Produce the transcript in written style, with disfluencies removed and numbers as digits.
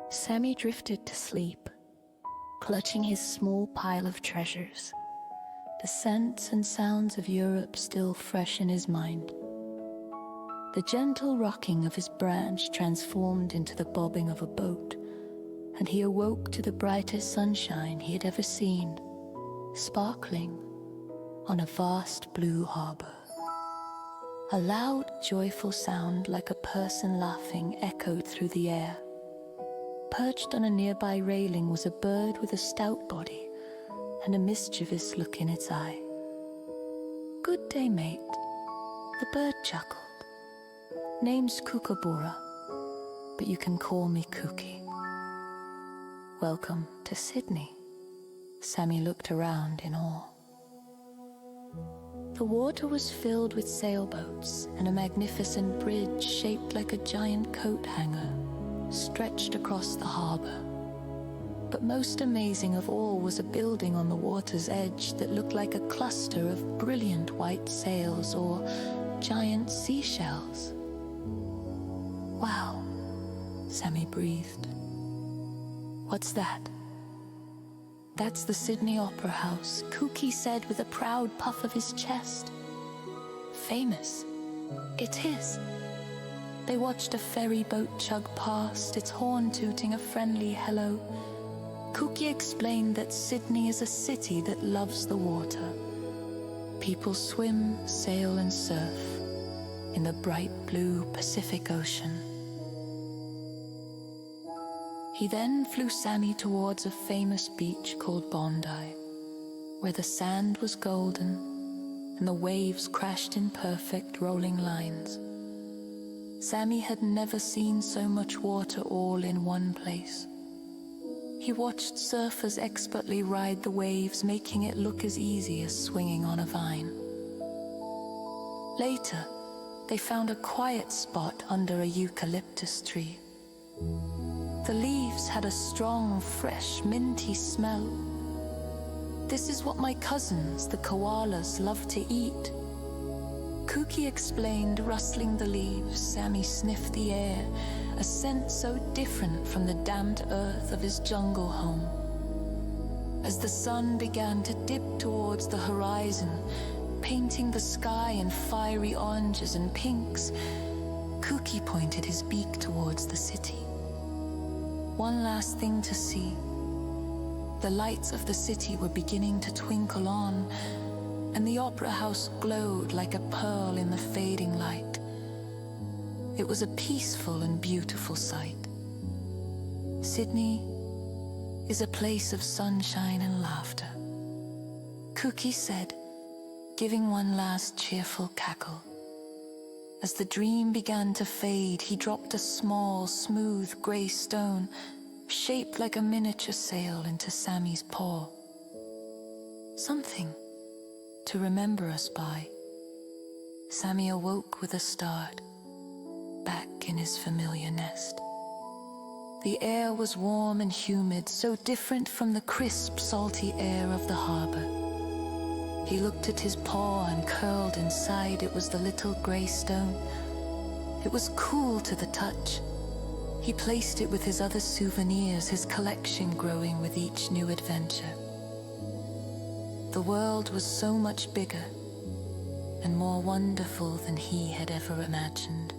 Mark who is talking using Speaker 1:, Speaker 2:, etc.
Speaker 1: Sammy drifted to sleep, clutching his small pile of treasures, the scents and sounds of Europe still fresh in his mind. The gentle rocking of his branch transformed into the bobbing of a boat, and he awoke to the brightest sunshine he had ever seen, sparkling on a vast blue harbor. A loud, joyful sound like a person laughing echoed through the air. Perched on a nearby railing was a bird with a stout body and a mischievous look in its eye. "Good day, mate," the bird chuckled. "Name's Kookaburra, but you can call me Kooky." "Welcome to Sydney." Sammy looked around in awe. The water was filled with sailboats, and a magnificent bridge shaped like a giant coat hanger stretched across the harbor. But most amazing of all was a building on the water's edge that looked like a cluster of brilliant white sails or giant seashells. "Wow," Sammy breathed. "What's that?" "That's the Sydney Opera House," Kooky said with a proud puff of his chest. "Famous? It is." They watched a ferry boat chug past, its horn tooting a friendly hello. Kooky explained that Sydney is a city that loves the water. People swim, sail, and surf in the bright blue Pacific Ocean. He then flew Sammy towards a famous beach called Bondi, where the sand was golden and the waves crashed in perfect rolling lines. Sammy had never seen so much water all in one place. He watched surfers expertly ride the waves, making it look as easy as swinging on a vine. Later, they found a quiet spot under a eucalyptus tree. The leaves had a strong, fresh, minty smell. "This is what my cousins, the koalas, love to eat," Kooky explained, rustling the leaves. Sammy sniffed the air, a scent so different from the damped earth of his jungle home. As the sun began to dip towards the horizon, painting the sky in fiery oranges and pinks, Kooky pointed his beak towards the city. One last thing to see. The lights of the city were beginning to twinkle on, and the opera house glowed like a pearl in the fading light. It was a peaceful and beautiful sight. Sydney is a place of sunshine and laughter, Kooky said, giving one last cheerful cackle. As the dream began to fade, he dropped a small, smooth grey stone, shaped like a miniature sail, into Sammy's paw. "Something to remember us by." Sammy awoke with a start, back in his familiar nest. The air was warm and humid, so different from the crisp, salty air of the harbor. He looked at his paw, and curled inside it was the little grey stone. It was cool to the touch. He placed it with his other souvenirs, his collection growing with each new adventure. The world was so much bigger and more wonderful than he had ever imagined.